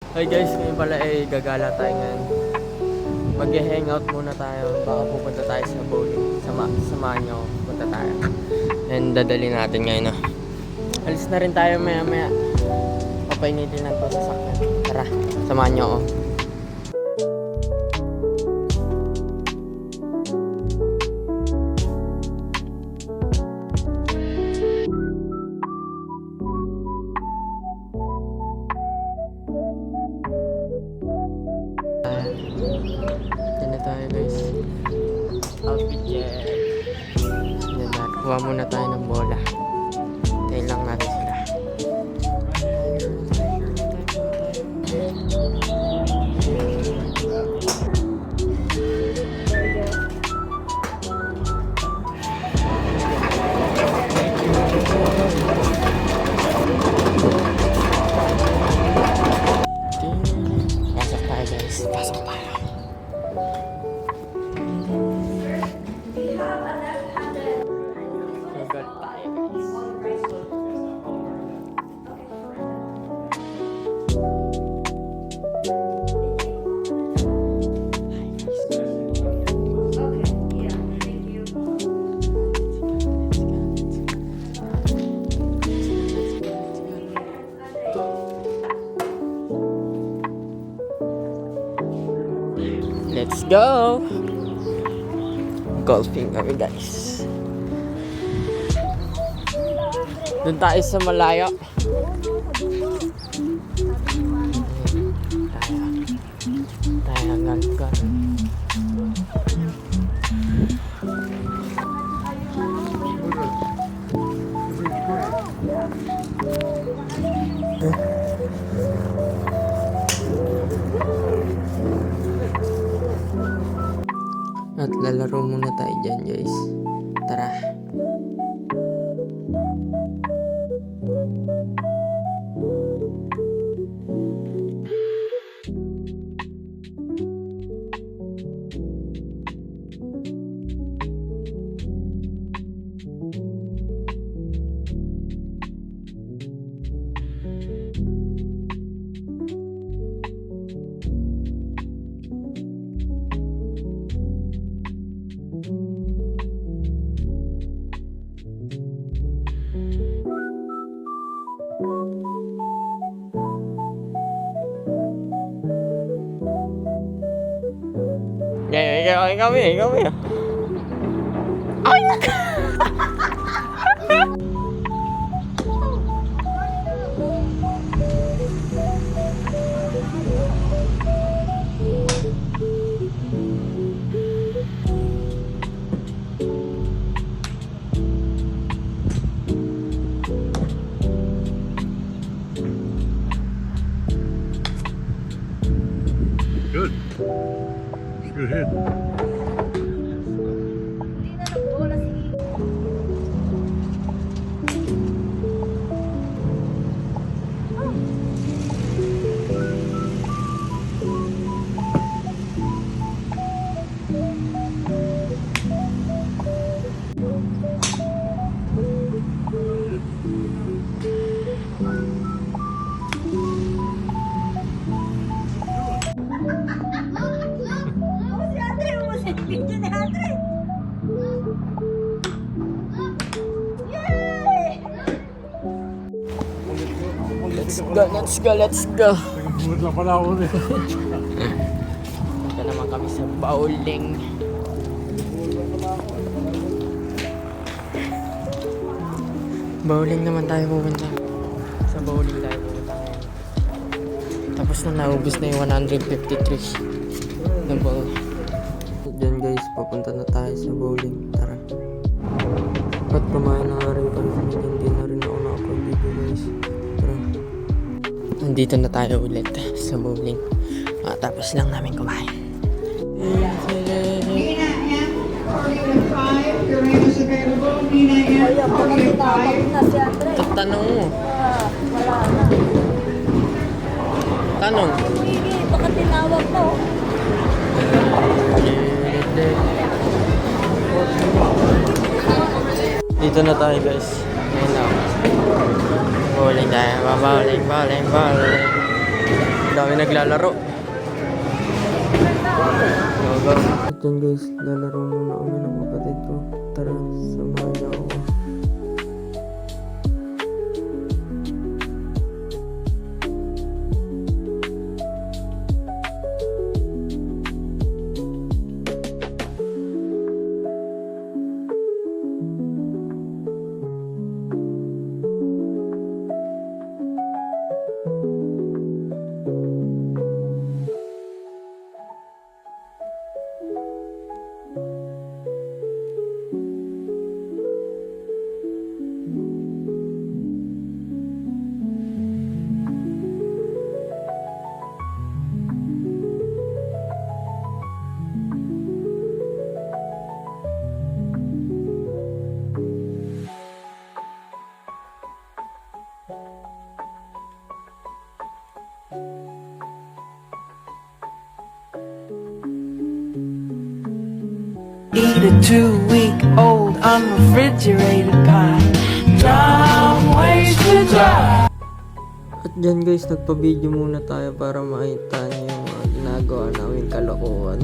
Hi guys, ngayon pala gagala tayo ngayon. Mag-hangout muna tayo. Baka pupunta tayo sa bowling. Samahan nyo, punta tayo. And dadali natin ngayon. No? Alis na rin tayo maya maya. Papainitin lang to sa sakyan. Tara, samahan nyo ako. Yan na tayo guys. Outfit check. Yan na. Kuha muna tayo ng bola. Tayo lang natin sila. Pasok tayo guys. Pasok tayo. Sugal tayo guys. Let's go! Golfing kami guys. Doon tayo sa malayo. Tayo hanggang ka. At lalaro muna tayo dyan guys. Tara. Ikaw. Ay! Good. It's a good hit. Let's go. Nagbuhat lang pala ako eh. Punta naman kami sa bowling. Bowling naman tayo pupunta. Sa bowling tayo pupunta ngayon. Tapos na naubos na yung 153 na ball. Diyan guys, papunta na tayo sa bowling. Tara. At kumain na rin kami. Hindi na rin ako nakapag-video guys. Tara. Nandito na tayo ulit sa bowling. Tapos lang namin kumain. Nina M, Formula 5, your name is available. Nina M, Formula 5. Tanong mo. Wala na. Tanong. Hindi, baka tinawag mo. Dito na tayo guys. Ayun na. Bowling tayo. Bowling. Dami naglalaro. Go, go. At yan guys, lalaro muna kami ng kapatid ko. Tara, samahan niyo ako. Eat a 2-week-old unrefrigerated pie. Drum ways to dry. At dyan guys, nagpa-video muna tayo para makita niyo yung mga ginagawa namin kalokohan.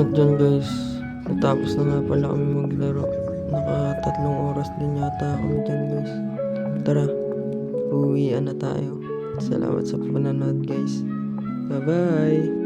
At dyan guys, natapos na nga pala kami maglaro. Naka 3 oras din yata kami dyan guys. Tara, uwian na tayo. Salamat sa panonood guys. Bye bye!